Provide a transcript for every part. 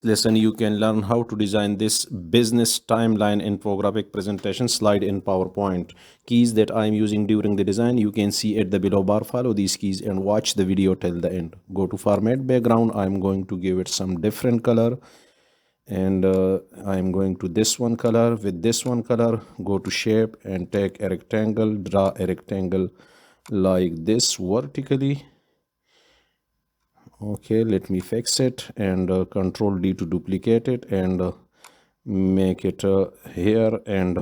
lesson, you can learn how to design this business timeline infographic presentation slide in PowerPoint. Keys that I'm using during the design, you can see at the below bar. Follow these keys and watch the video till the end. Go to format background. I'm going to give it some different color, and I'm going to this one color with this one color. Go to shape and take a rectangle, draw a rectangle like this vertically. Okay, let me fix it, and control D to duplicate it, and make it here, and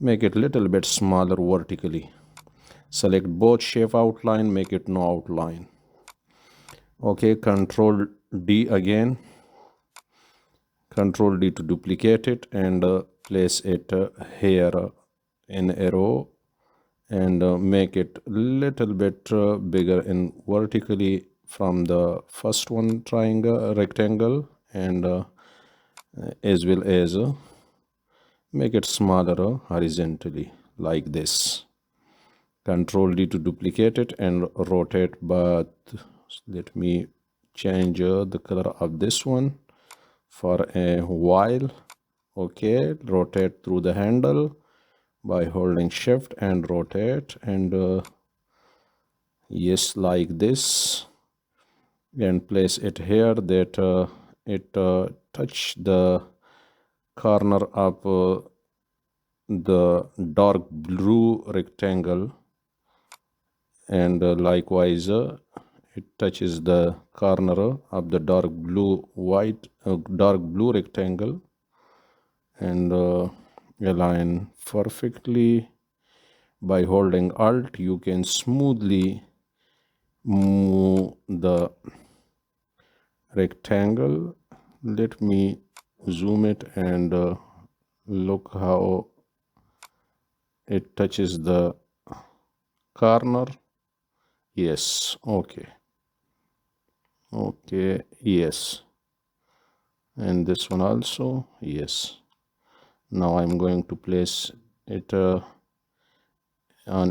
make it little bit smaller vertically. Select both shape outline, make it no outline. Okay, control D again, control D to duplicate it, and place it here in a row, and make it little bit bigger in vertically from the first one triangle rectangle, and as well as make it smaller horizontally like this. Control D to duplicate it and rotate, but let me change the color of this one for a while. Okay, rotate through the handle by holding shift and rotate, and yes, like this, and place it here that it touch the corner of the dark blue rectangle, and likewise it touches the corner of the dark blue rectangle, and align perfectly. By holding Alt, you can smoothly move the rectangle. Let me zoom it, and look how it touches the corner. Yes, okay, yes, and this one also, yes. Now I'm going to place it on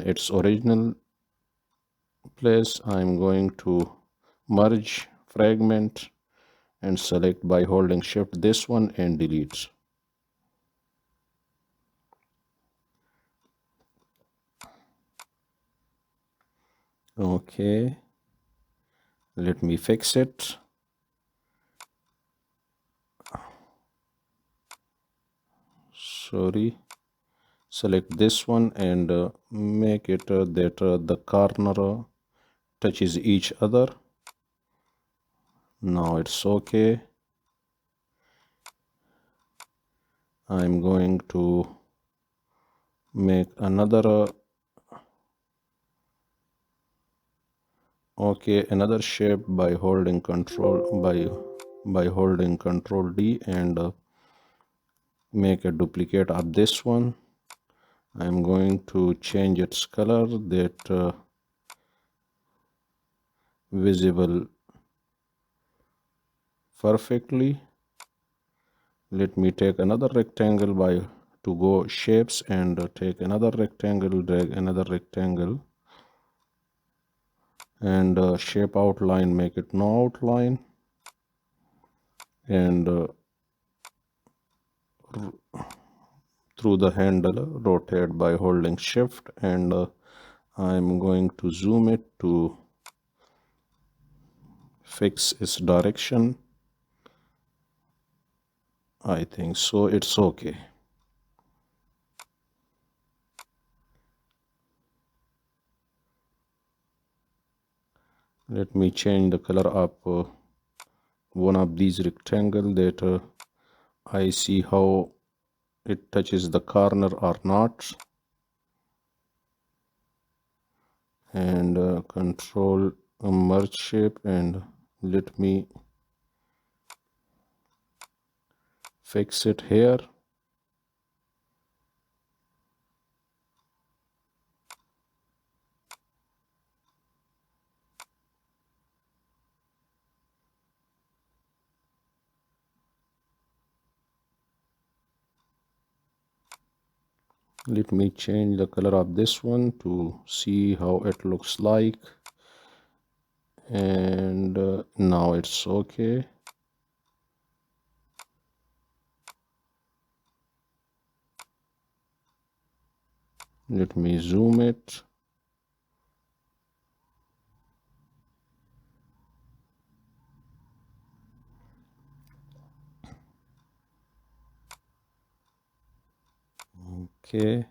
its original place. I'm going to merge fragment and select by holding shift this one and delete. Okay, let me fix it. Sorry, select this one and make it that the corner touches each other. Now it's okay. I'm going to make another another shape by holding control D, and make a duplicate of this one. I'm going to change its color that visible perfectly. Let me take another rectangle to go shapes, and take another rectangle, drag another rectangle, and shape outline, make it no outline, and through the handle rotate by holding shift, and I'm going to zoom it to fix its direction. I think so it's okay. Let me change the color of one of these rectangle that I see how it touches the corner or not, and control merge shape, and let me fix it here. Let me change the color of this one to see how it looks like, and now it's okay. Let me zoom it. Okay,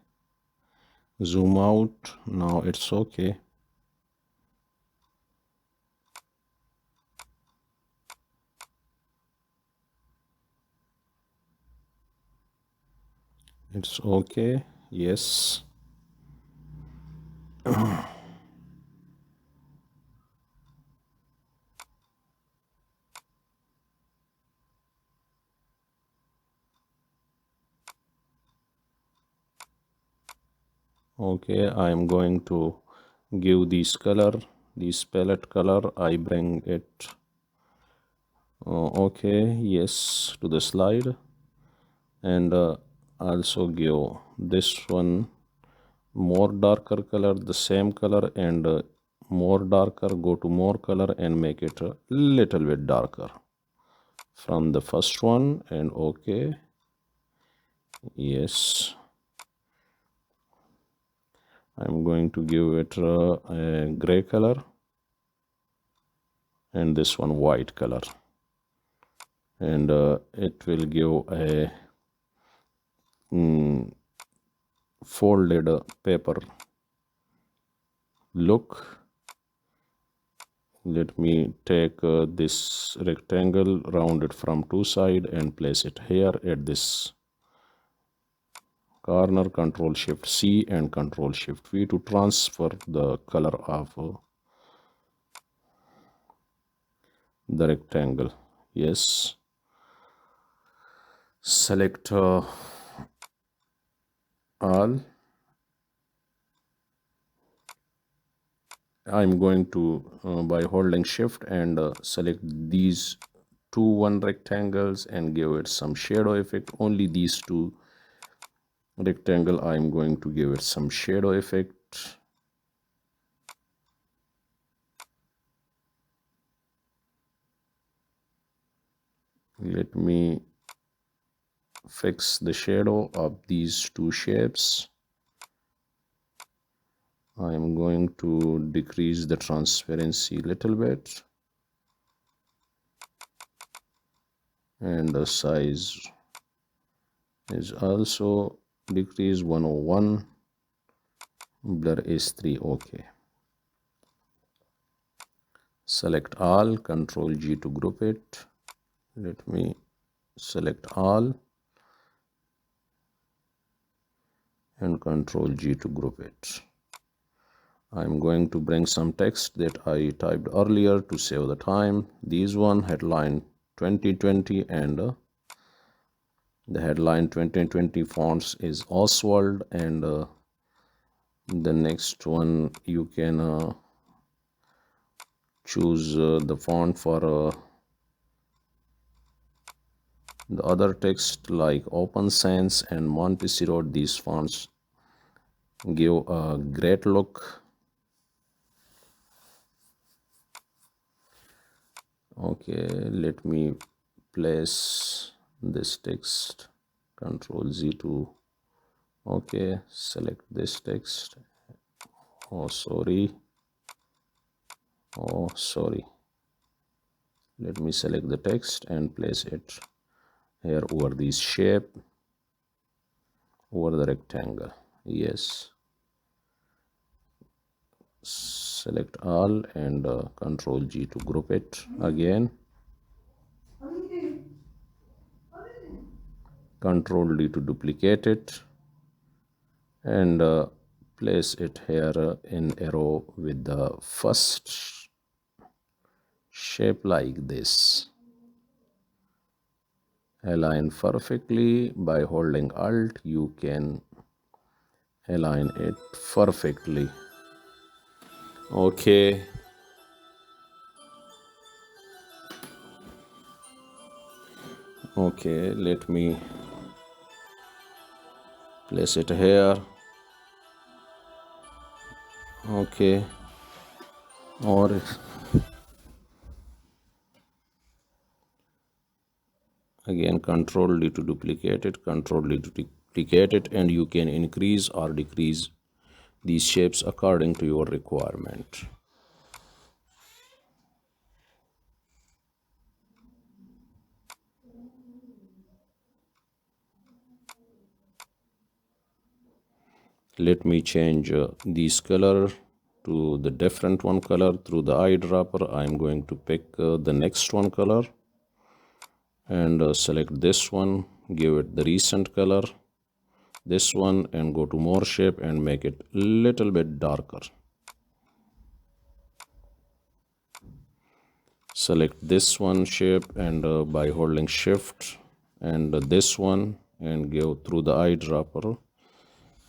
zoom out. Now it's okay. It's okay. Yes. Okay, I'm going to give this color, this palette color. I bring it. Okay, yes, to the slide, and also give this one more darker color, the same color, and more darker. Go to more color and make it a little bit darker from the first one. And okay, yes, I'm going to give it a gray color, and this one white color, and it will give a folded paper look. Let me take this rectangle, round it from two sides, and place it here at this corner. Control Shift C and Control Shift V to transfer the color of the rectangle. Yes, select all. I'm going to by holding Shift and select these one rectangles and give it some shadow effect. Only these two rectangle I'm going to give it some shadow effect. Let me fix the shadow of these two shapes. I'm going to decrease the transparency a little bit, and the size is also decrease 101. Blur is 3. Okay, select all, Control G to group it. Let me select all and Control G to group it. I'm going to bring some text that I typed earlier to save the time. These one headline 2020, and the headline 2020 fonts is Oswald, and the next one you can choose the font for the other text like Open Sans and Montessori. These fonts give a great look. Okay, let me place this text. Control Z to okay, select this text. Oh sorry, let me select the text and place it here over this shape, over the rectangle. Yes, select all and Control G to group it again. Control D to duplicate it and place it here in arrow with the first shape like this. Align perfectly. By holding Alt you can align it perfectly. Okay, let me place it here. Okay, or again Control D to duplicate it, Control D to duplicate it, and you can increase or decrease these shapes according to your requirement. Let me change these color to the different one color through the eyedropper. I'm going to pick the next one color and select this one, give it the recent color, this one, and go to more shape and make it little bit darker. Select this one shape and by holding shift and this one and give through the eyedropper,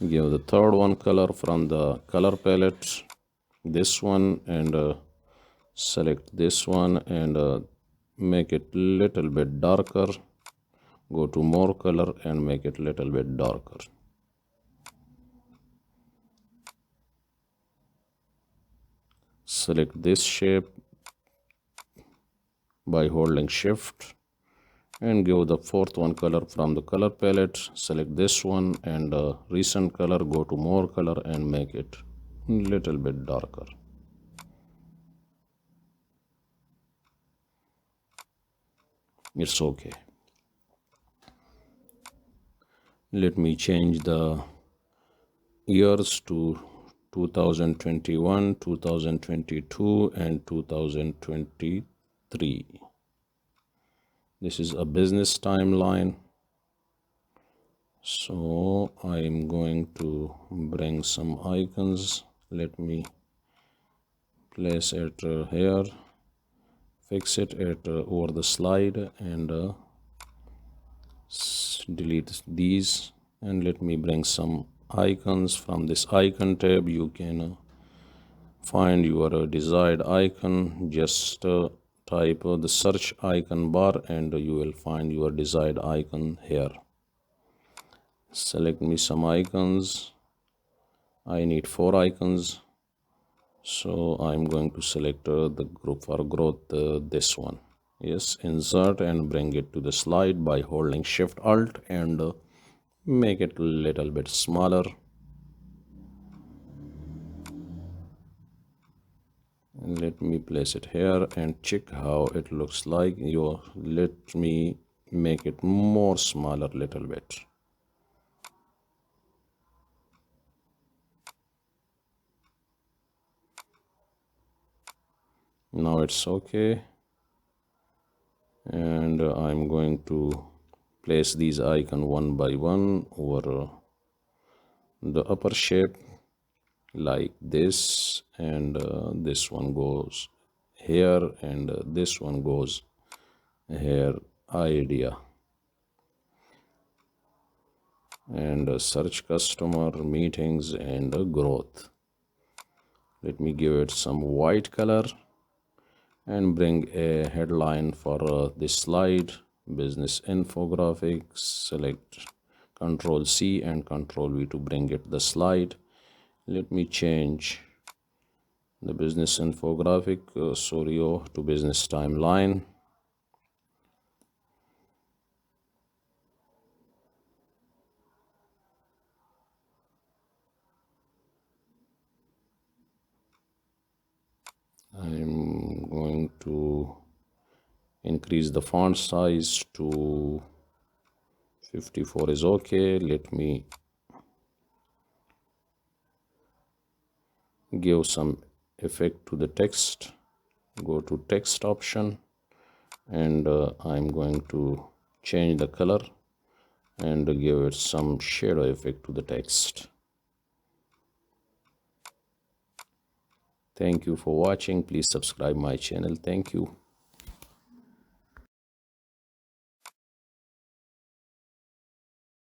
give the third one color from the color palette, this one, and select this one and make it little bit darker. Go to more color and make it little bit darker. Select this shape by holding shift and give the fourth one color from the color palette. Select this one and recent color, go to more color and make it little bit darker. It's okay. Let me change the years to 2021, 2022 and 2023. This is a business timeline. So I'm going to bring some icons. Let me place it here, fix it over the slide and delete these, and let me bring some icons. From this icon tab you can find your desired icon. Just type the search icon bar and you will find your desired icon here. Select me some icons. I need 4 icons, so I'm going to select the group for growth, this one. Yes, insert and bring it to the slide by holding shift alt and make it a little bit smaller. And let me place it here and check how it looks like. Let me make it more smaller little bit. Now it's okay, and I'm going to place these icons one by one over the upper shape like this, and this one goes here and this one goes here. Idea and search customer, meetings, and growth. Let me give it some white color and bring a headline for this slide, business infographics. Select Ctrl C and Ctrl V to bring it the slide. Let me change the business infographic to business timeline. I'm going to increase the font size to 54 is okay. Let me give some effect to the text. Go to text option and I'm going to change the color and give it some shadow effect to the text. Thank you for watching. Please subscribe my channel. Thank you.